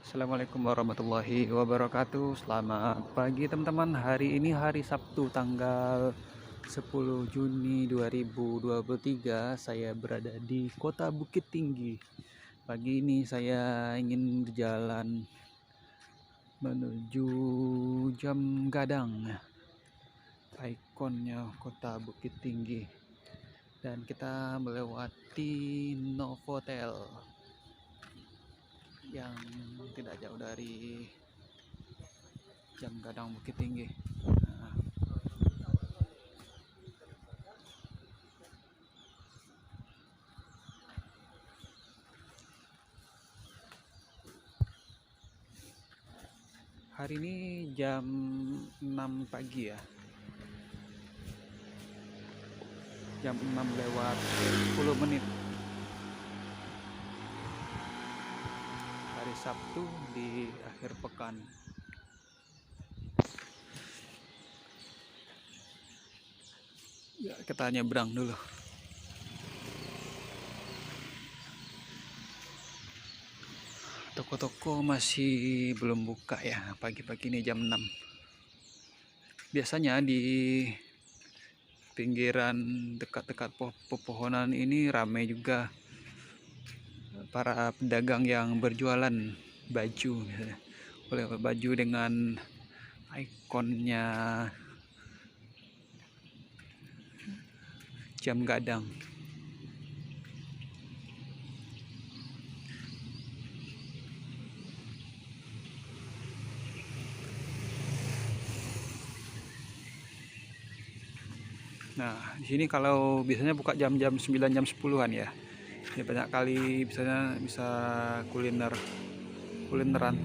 Assalamualaikum warahmatullahi wabarakatuh. Selamat pagi teman-teman. Hari ini hari Sabtu tanggal 10 Juni 2023. Saya berada di Kota Bukit Tinggi. Pagi ini saya ingin berjalan menuju Jam Gadang, ikonnya Kota Bukit Tinggi. Dan kita melewati Novotel yang tidak jauh dari Jam Gadang Bukit Tinggi. Nah, hari ini jam 6 pagi ya. Jam 6 lewat 10 menit. Hari Sabtu di akhir pekan. Ya, kita nyebrang dulu. Toko-toko masih belum buka ya, pagi-pagi ini jam 6. Biasanya di pinggiran dekat-dekat pepohonan ini ramai juga para pedagang yang berjualan baju, oleh baju dengan ikonnya Jam Gadang. Nah, di sini kalau biasanya buka jam-jam 9 jam 10-an ya. Ya banyak kali bisa kulineran.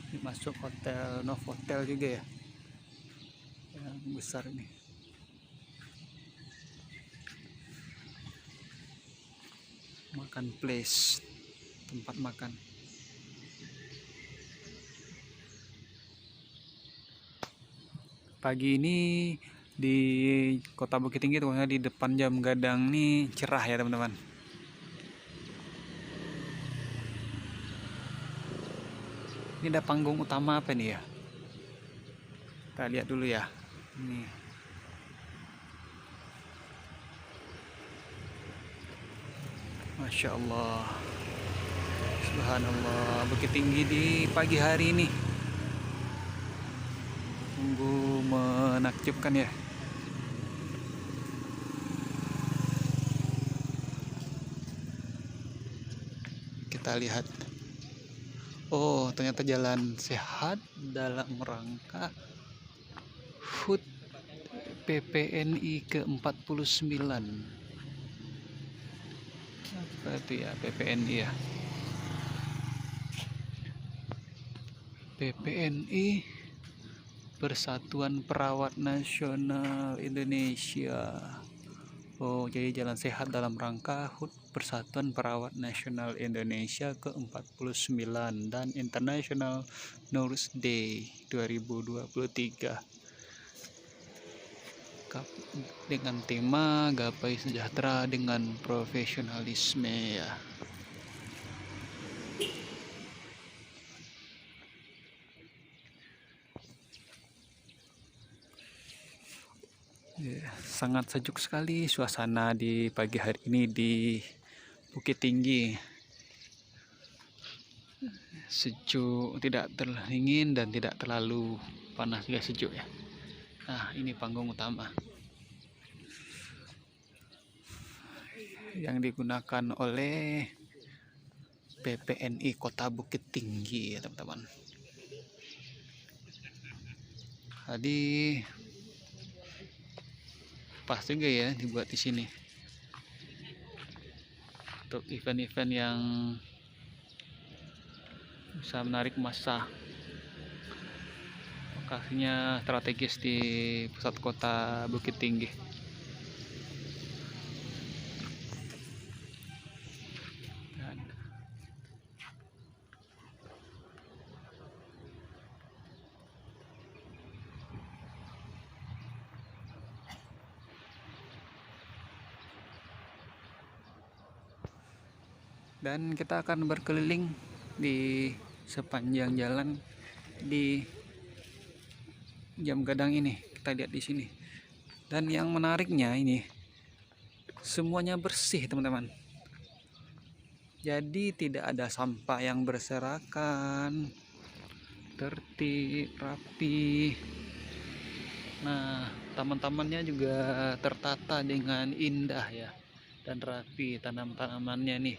Ini masuk hotel Novotel juga ya. Yang besar ini. Makan place, tempat makan. Pagi ini di Kota Bukit Tinggi, di depan Jam Gadang nih cerah ya teman-teman. Ini ada panggung utama apa nih ya? Kita lihat dulu ya. Ini. Masya Allah. Subhanallah, Bukit Tinggi di pagi hari ini. Sungguh menakjubkan ya. Kita lihat. Oh, ternyata jalan sehat dalam rangka HUT PPNI ke-49. Apa itu ya PPNI ya? PPNI Persatuan Perawat Nasional Indonesia. Oh, jadi jalan sehat dalam rangka HUT Persatuan Perawat Nasional Indonesia ke-49 dan International Nurse Day 2023. Dengan tema Gapai Sejahtera dengan Profesionalisme ya. Ya, sangat sejuk sekali suasana di pagi hari ini di Bukit Tinggi. Sejuk, tidak terlalu dingin dan tidak terlalu panas juga sejuk ya. Nah, ini panggung utama yang digunakan oleh PPNI Kota Bukit Tinggi ya teman-teman. Tadi pas juga ya dibuat di sini untuk event-event yang bisa menarik massa. lokasinya strategis di pusat kota Bukit Tinggi. Dan kita akan berkeliling di sepanjang jalan di Jam Gadang ini. Kita lihat di sini. Dan yang menariknya ini semuanya bersih, teman-teman. Jadi tidak ada sampah yang berserakan, tertib, rapi. Nah, taman-tamannya juga tertata dengan indah ya, dan rapi tanam-tanamannya nih.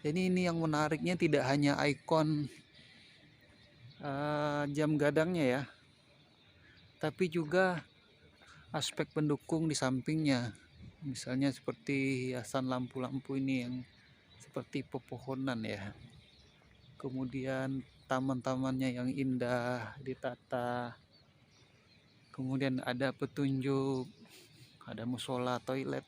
Jadi ini yang menariknya tidak hanya ikon Jam Gadangnya ya, tapi juga aspek pendukung di sampingnya. Misalnya seperti hiasan lampu-lampu ini yang seperti pepohonan ya. Kemudian taman-tamannya yang indah ditata. Kemudian ada petunjuk, ada musola, toilet,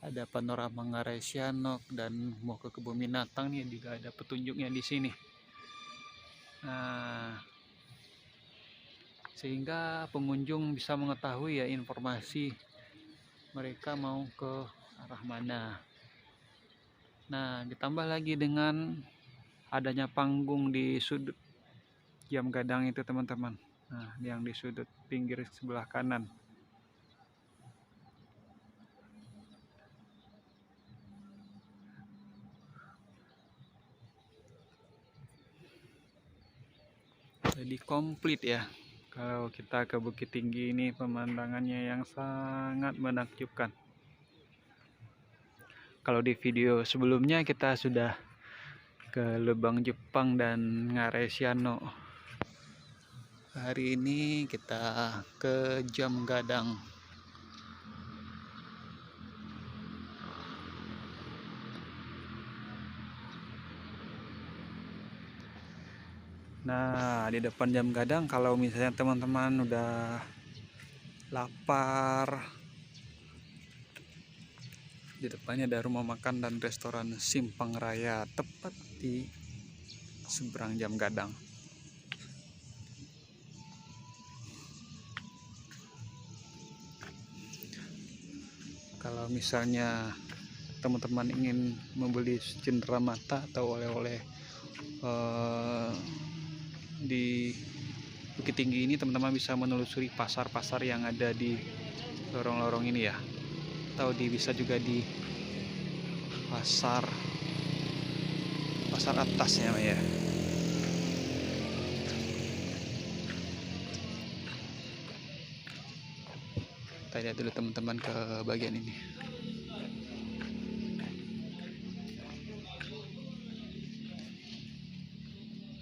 ada panorama Ngarai Sianok, dan mau ke kebun binatang nih juga ada petunjuknya di sini. Nah, sehingga pengunjung bisa mengetahui ya informasi mereka mau ke arah mana. Nah, ditambah lagi dengan adanya panggung di sudut Jam Gadang itu, teman-teman. Nah, yang di sudut pinggir sebelah kanan. Jadi komplit ya. Kalau kita ke Bukit Tinggi ini pemandangannya yang sangat menakjubkan. Kalau di video sebelumnya kita sudah ke Lubang Jepang dan Ngarai Siano. Hari ini kita ke Jam Gadang. Nah, di depan Jam Gadang kalau misalnya teman-teman udah lapar, di depannya ada rumah makan dan restoran Simpang Raya, tepat di seberang Jam Gadang. Kalau misalnya teman-teman ingin membeli cenderamata atau oleh-oleh di Bukit Tinggi ini, teman-teman bisa menelusuri pasar-pasar yang ada di lorong-lorong ini ya, atau bisa juga di pasar atasnya ya. Kita lihat dulu teman-teman ke bagian ini.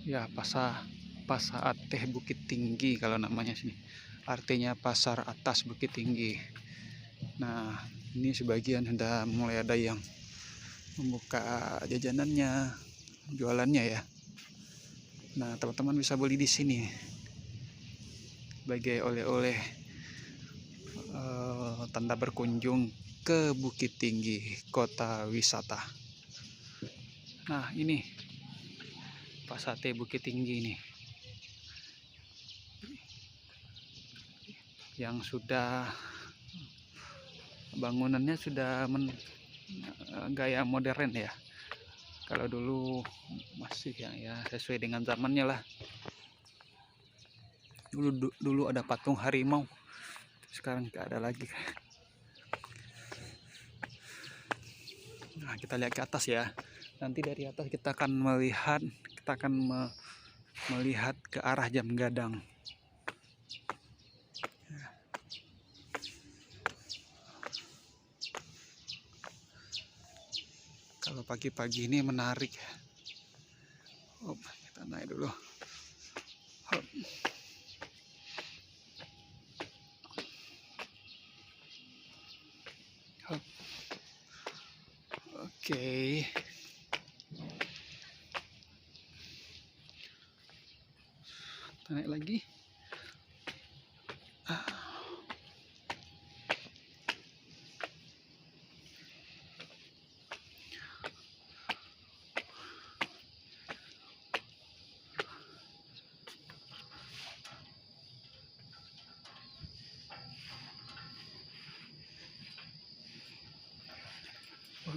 Ya, pasar Ateh Bukit Tinggi kalau namanya sini. Artinya pasar atas Bukit Tinggi. Nah, ini sebagian sudah mulai ada yang membuka jajanannya, jualannya ya. Nah, teman-teman bisa beli di sini sebagai oleh-oleh tanda berkunjung ke Bukit Tinggi, kota wisata. Nah, ini Pasar Ateh Bukit Tinggi ini, yang sudah bangunannya sudah gaya modern ya. Kalau dulu masih ya sesuai dengan zamannya lah. Dulu ada patung harimau, sekarang nggak ada lagi. Nah, kita lihat ke atas ya. Nanti dari atas kita akan melihat ke arah Jam Gadang. Kalau pagi-pagi ini menarik. Kita naik dulu. Oke. Kita naik lagi. Oh,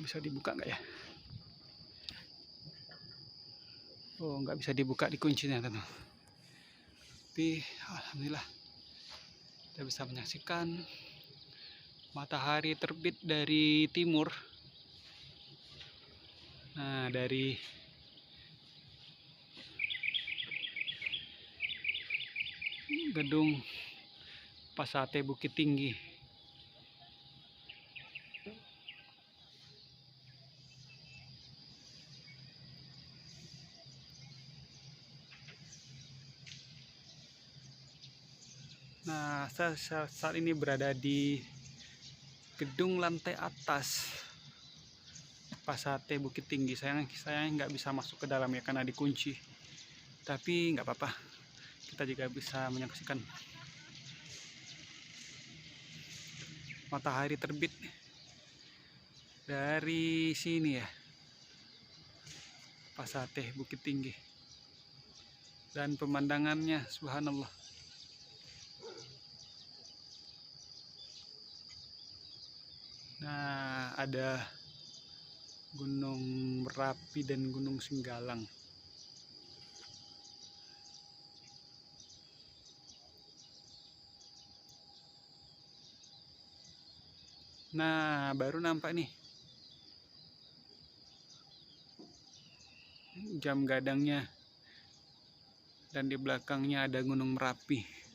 bisa dibuka nggak ya? Oh, nggak bisa dibuka, dikunci ternyata. Tapi alhamdulillah kita bisa menyaksikan matahari terbit dari timur. Nah, dari gedung Pasate Bukit Tinggi. Nah, saya saat ini berada di gedung lantai atas Pasate Bukit Tinggi. Saya nggak bisa masuk ke dalam ya karena dikunci. Tapi nggak apa-apa, kita juga bisa menyaksikan matahari terbit dari sini ya, Pasate Bukit Tinggi. Dan pemandangannya subhanallah. Nah, ada Gunung Merapi dan Gunung Singgalang. Nah, baru nampak nih jam gadangnya, dan di belakangnya ada Gunung Merapi.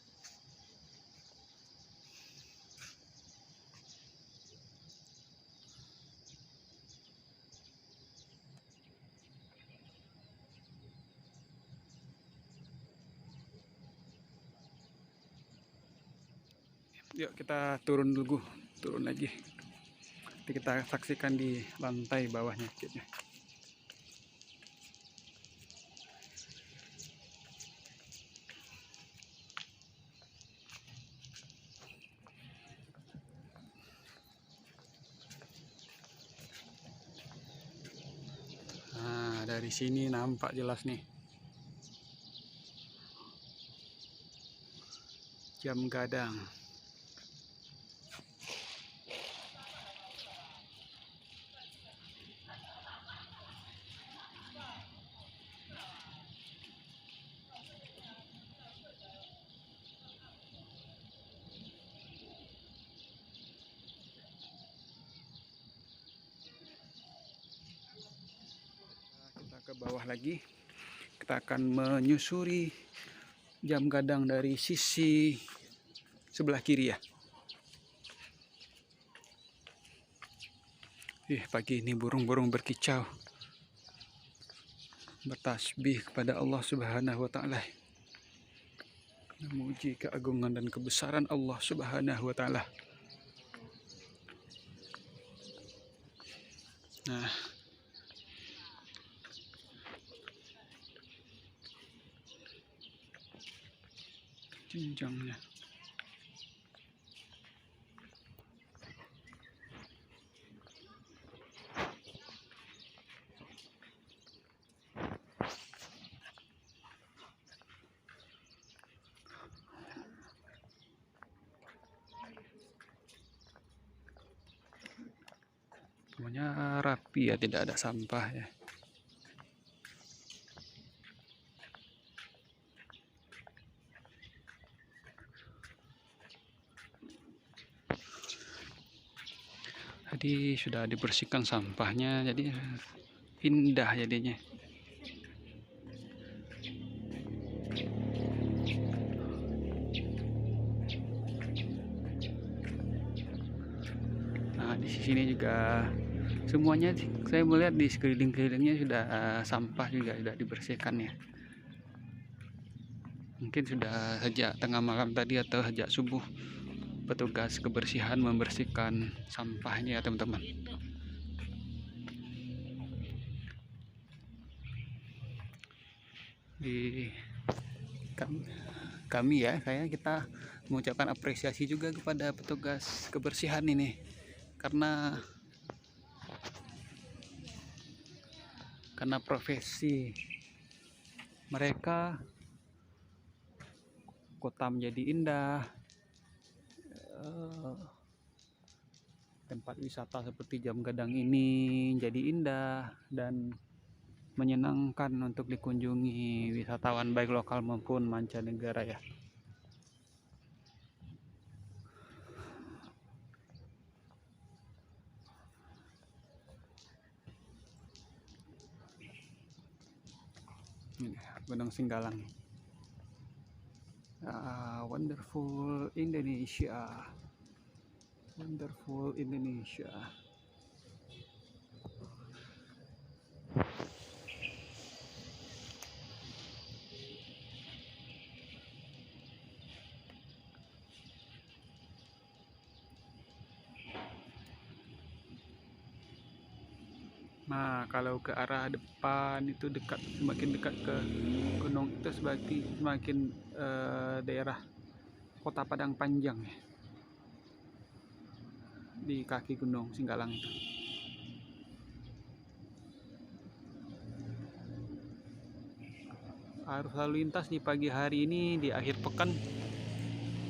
Yuk kita turun dulu, turun lagi. Nanti kita saksikan di lantai bawahnya. Nah, dari sini nampak jelas nih jam gadang. Kita ke bawah lagi, kita akan menyusuri jam gadang dari sisi sebelah kiri ya. Pagi ini burung-burung berkicau, bertasbih kepada Allah Subhanahu wa Ta'ala, memuji keagungan dan kebesaran Allah Subhanahu wa Ta'ala. Nah, jenjangnya. Semuanya rapi ya, tidak ada sampah ya. Tadi sudah dibersihkan sampahnya, jadi indah jadinya. Nah, di sini juga semuanya saya melihat di sekeliling-kelilingnya sudah sampah juga sudah dibersihkan ya. Mungkin sudah sejak tengah malam tadi atau sejak subuh petugas kebersihan membersihkan sampahnya ya teman-teman. Di kami ya, kita mengucapkan apresiasi juga kepada petugas kebersihan ini, karena profesi mereka kota menjadi indah, tempat wisata seperti Jam Gadang ini jadi indah dan menyenangkan untuk dikunjungi wisatawan baik lokal maupun mancanegara ya. Ini Gunung Singgalang. Wonderful Indonesia. Wonderful Indonesia. Nah, kalau ke arah depan itu semakin dekat ke gunung itu semakin daerah Kota Padang Panjang ya, di kaki Gunung Singgalang itu. Arus lalu lintas di pagi hari ini, di akhir pekan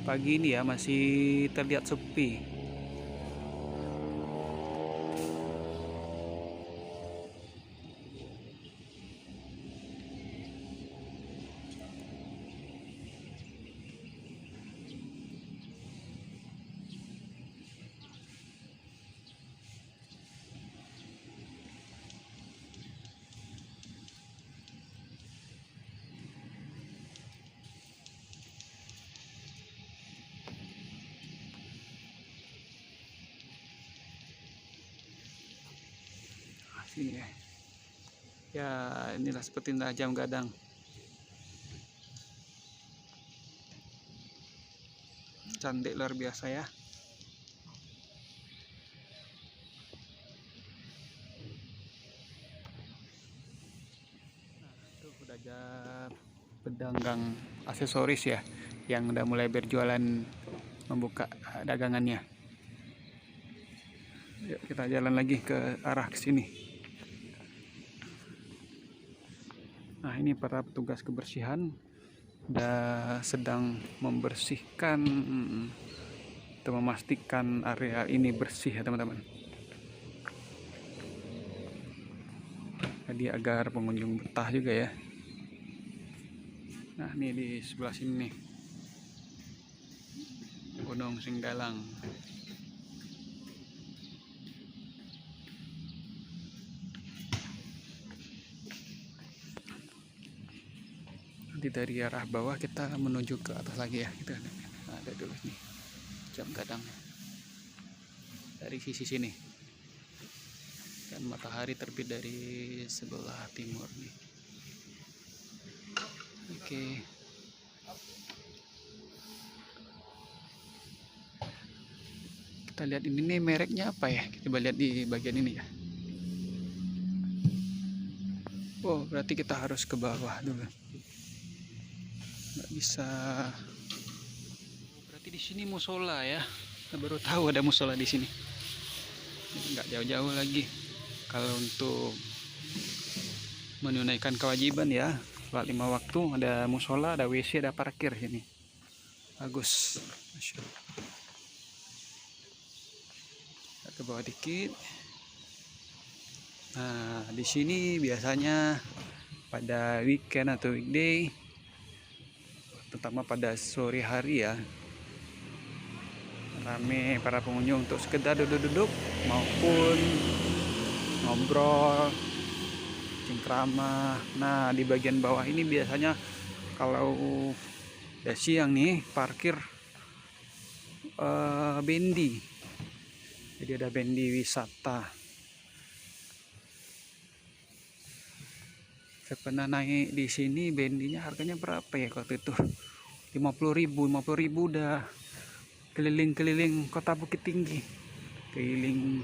pagi ini ya, masih terlihat sepi. Sini ya. Ya, inilah seperti Jam Gadang. Cantik luar biasa ya. Nah, itu udah ada pedagang aksesoris ya, yang udah mulai berjualan, membuka dagangannya. Yuk kita jalan lagi ke arah sini. Nah, ini para petugas kebersihan udah sedang membersihkan atau memastikan area ini bersih ya teman-teman. Jadi agar pengunjung betah juga ya. Nah, ini di sebelah sini nih, Gunung Singgalang. Nanti dari arah bawah kita menuju ke atas lagi ya. Kita ada dulu nih Jam Gadang dari sisi sini, dan matahari terbit dari sebelah timur nih. Oke. Kita lihat ini nih, mereknya apa ya? Kita coba lihat di bagian ini ya. Oh, berarti kita harus ke bawah dulu. Nggak bisa. Berarti di sini musola ya. Kita baru tahu ada musola di sini. Nggak jauh-jauh lagi. Kalau untuk menunaikan kewajiban ya, sholat 5 waktu, ada musola, ada WC, ada parkir sini. Bagus. Masya Allah. Kita ke bawah dikit. Nah, di sini biasanya pada weekend atau weekday, terutama pada sore hari ya, rame para pengunjung untuk sekedar duduk-duduk maupun ngobrol, cengkrama. Nah, di bagian bawah ini biasanya kalau udah siang nih parkir bendi. Jadi ada bendi wisata. Saya pernah naik di sini, bendinya harganya berapa ya waktu itu? 50.000 udah keliling-keliling Kota Bukit Tinggi. Keliling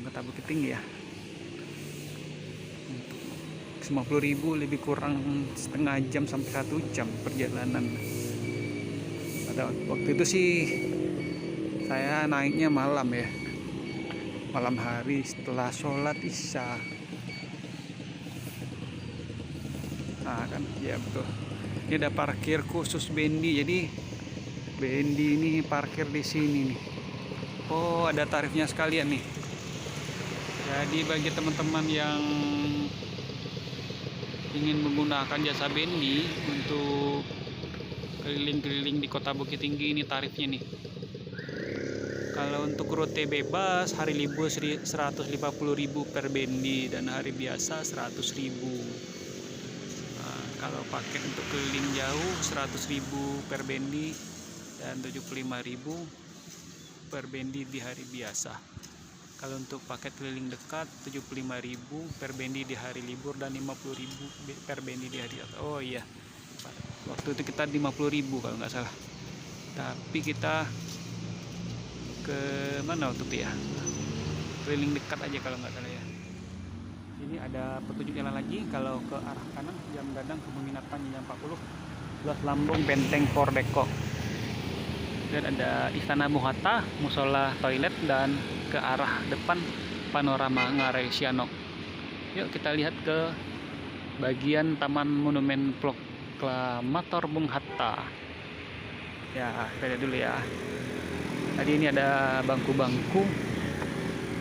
Kota Bukit Tinggi ya. 50.000 lebih kurang setengah jam sampai 1 jam perjalanan. waktu itu sih saya naiknya malam ya, malam hari setelah sholat isya. Nah kan, ya betul. Ini ada parkir khusus bendi, jadi bendi ini parkir di sini nih. Oh, ada tarifnya sekalian nih. Jadi bagi teman-teman yang ingin menggunakan jasa bendi untuk keliling-keliling di Kota Bukit Tinggi, ini tarifnya nih. Kalau untuk rute bebas hari libur 150.000 per bendi dan hari biasa 100.000. Nah, kalau paket untuk keliling jauh 100.000 per bendi dan 75.000 per bendi di hari biasa. Kalau untuk paket keliling dekat 75.000 per bendi di hari libur dan 50.000 per bendi di hari biasa. Oh iya, waktu itu kita 50.000 kalau nggak salah. Tapi kita ke mana waktu itu ya? Keliling dekat aja kalau nggak salah ya. Ini ada petunjuk jalan lagi. Kalau ke arah kanan Jam Gadang Penginapan Jam 40, Luas Lambung Benteng Port Depok. Dan ada Istana Bung Hatta, musola, toilet, dan ke arah depan panorama Ngarai Sianok. Yuk kita lihat ke bagian Taman Monumen Proklamator Bung Hatta. Ya, kita lihat dulu ya. Tadi ini ada bangku-bangku.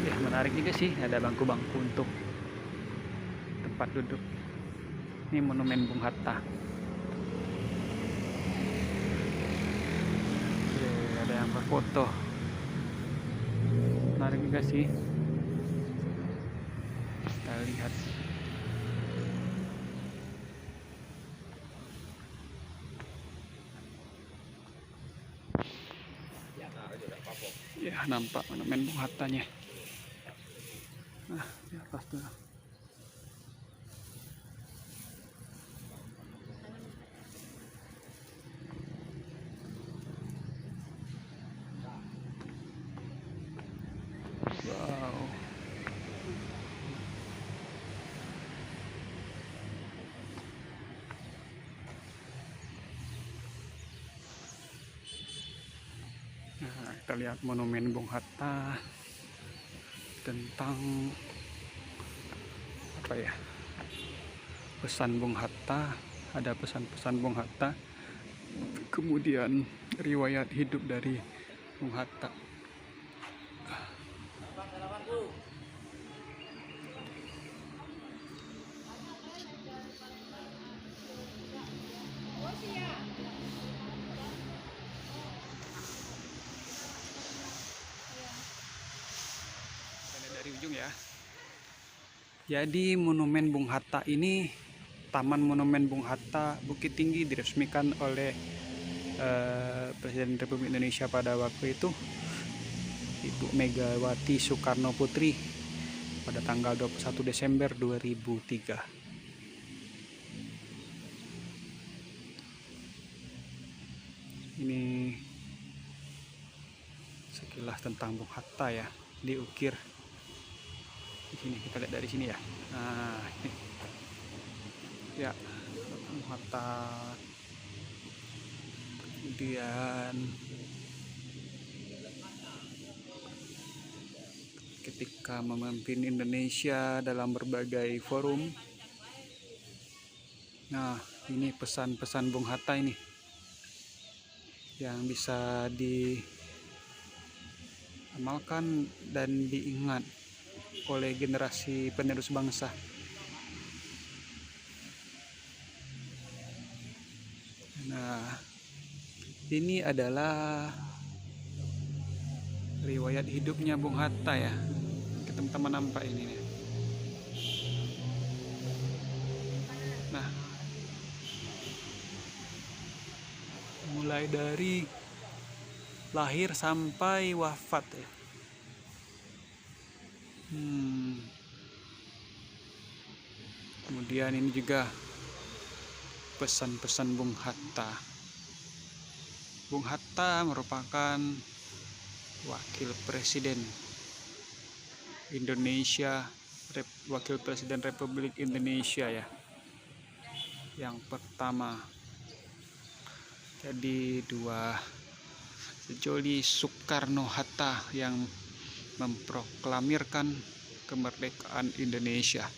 Ya, menarik juga sih, ada bangku-bangku untuk tempat duduk. Ini Monumen Bung Hatta. Oke, ada yang berfoto. Menarik juga sih. Kita lihat. Ya, nampak Monumen Bung Hattanya. Nah, di atas tuh. Wow. Nah, kita lihat Monumen Bung Hatta tentang apa ya? Pesan Bung Hatta, ada pesan-pesan Bung Hatta. Kemudian riwayat hidup dari Bung Hatta. Dari ujung ya. Jadi Monumen Bung Hatta ini, Taman Monumen Bung Hatta Bukit Tinggi diresmikan oleh Presiden Republik Indonesia pada waktu itu, Ibu Megawati Soekarno Putri, pada tanggal 21 Desember 2003. Ini sekilas tentang Bung Hatta ya, diukir di sini. Kita lihat dari sini ya. Nah, ini ya Bung Hatta. Kemudian ketika memimpin Indonesia dalam berbagai forum. Nah, ini pesan-pesan Bung Hatta ini yang bisa diamalkan dan diingat oleh generasi penerus bangsa. Nah, ini adalah riwayat hidupnya Bung Hatta ya. Teman-teman nampak ini nih. Nah, mulai dari lahir sampai wafat ya. Kemudian ini juga pesan-pesan Bung Hatta. Bung Hatta merupakan wakil presiden Indonesia, wakil presiden Republik Indonesia ya, yang pertama. Jadi dua sejoli Soekarno-Hatta yang memproklamirkan kemerdekaan Indonesia.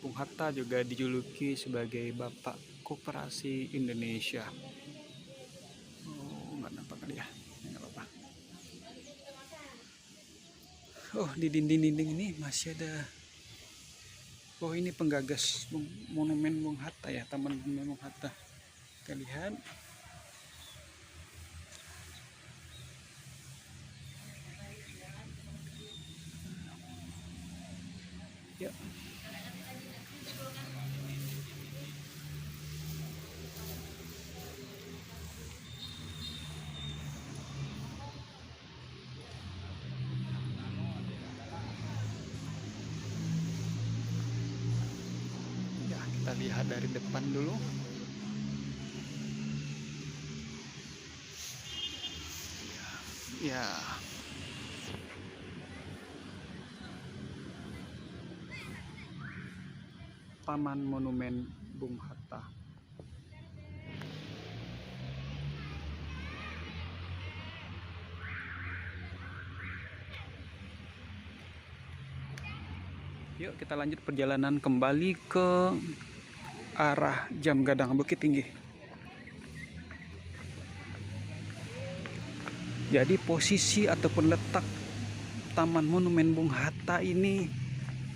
Bung Hatta juga dijuluki sebagai Bapak Koperasi Indonesia. Oh, nggak nampak kali ya, nggak apa-apa. Oh, di dinding-dinding ini masih ada. Oh, ini penggagas monumen Bung Hatta ya, Taman Monumen Bung Hatta. Kita lihat. Ya. Kita lihat dari depan dulu. Ya. Taman Monumen Bung Hatta. Yuk kita lanjut perjalanan kembali ke arah Jam Gadang Bukit Tinggi. Jadi posisi ataupun letak Taman Monumen Bung Hatta ini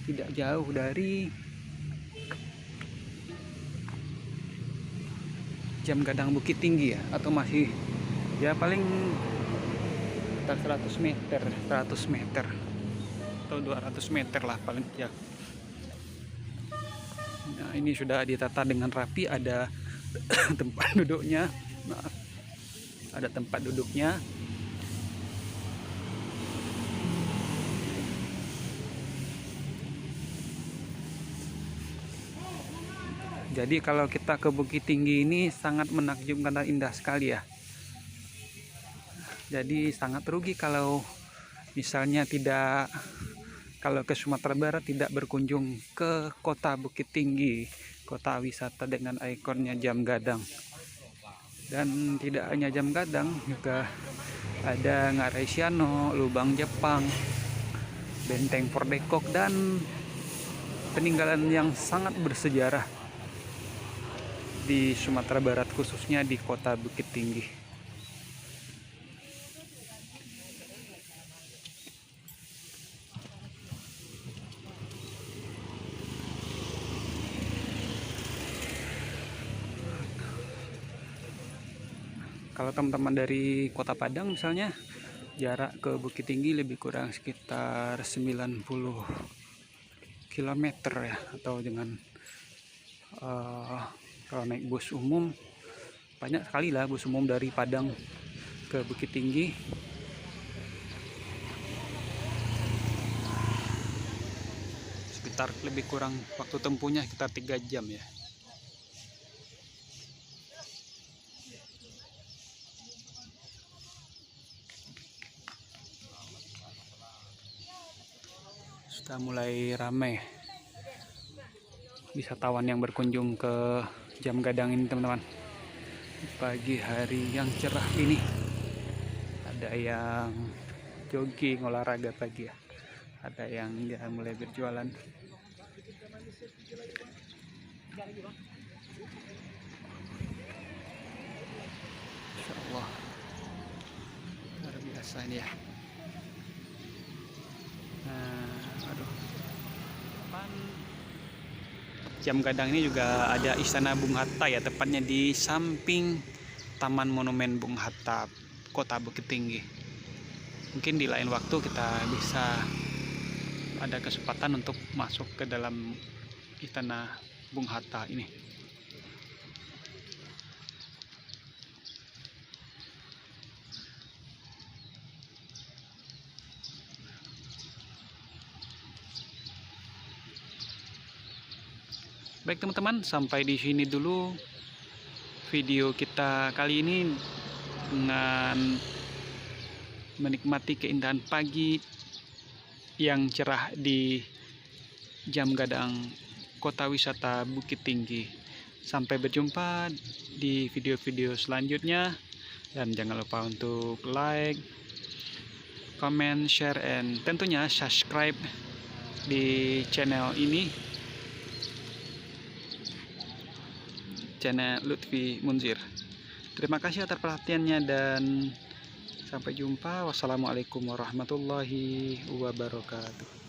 tidak jauh dari Jam Gadang Bukit Tinggi ya, atau masih ya paling sekitar 100 meter atau 200 meter lah paling ya. Nah, ini sudah ditata dengan rapi, ada tempat duduknya. Nah, ada tempat duduknya. Jadi kalau kita ke Bukit Tinggi ini sangat menakjubkan dan indah sekali ya. Jadi sangat rugi kalau misalnya kalau ke Sumatera Barat tidak berkunjung ke kota Bukit Tinggi, kota wisata dengan ikonnya Jam Gadang. Dan tidak hanya Jam Gadang, juga ada Ngarai Siano, Lubang Jepang, Benteng Pordekok, dan peninggalan yang sangat bersejarah di Sumatera Barat, khususnya di kota Bukit Tinggi. Kalau teman-teman dari Kota Padang misalnya, jarak ke Bukit Tinggi lebih kurang sekitar 90 km ya, atau dengan kalau naik bus umum, banyak sekali lah bus umum dari Padang ke Bukit Tinggi. Sekitar lebih kurang waktu tempuhnya sekitar 3 jam ya. Sudah mulai ramai wisatawan yang berkunjung ke Jam Gadang ini teman-teman. Pagi hari yang cerah ini ada yang jogging, olahraga pagi ya, ada yang mulai berjualan. Insya Allah luar biasa ini ya. Jam Gadang ini juga ada Istana Bung Hatta ya, tepatnya di samping Taman Monumen Bung Hatta, Kota Bukit Tinggi. Mungkin di lain waktu kita bisa ada kesempatan untuk masuk ke dalam Istana Bung Hatta ini. Baik teman-teman, sampai di sini dulu video kita kali ini dengan menikmati keindahan pagi yang cerah di Jam Gadang, Kota Wisata Bukit Tinggi. Sampai berjumpa di video-video selanjutnya, dan jangan lupa untuk like, comment, share, and tentunya subscribe di channel ini, channel Lutfi Munzir. Terima kasih atas perhatiannya dan sampai jumpa. Wassalamualaikum warahmatullahi wabarakatuh.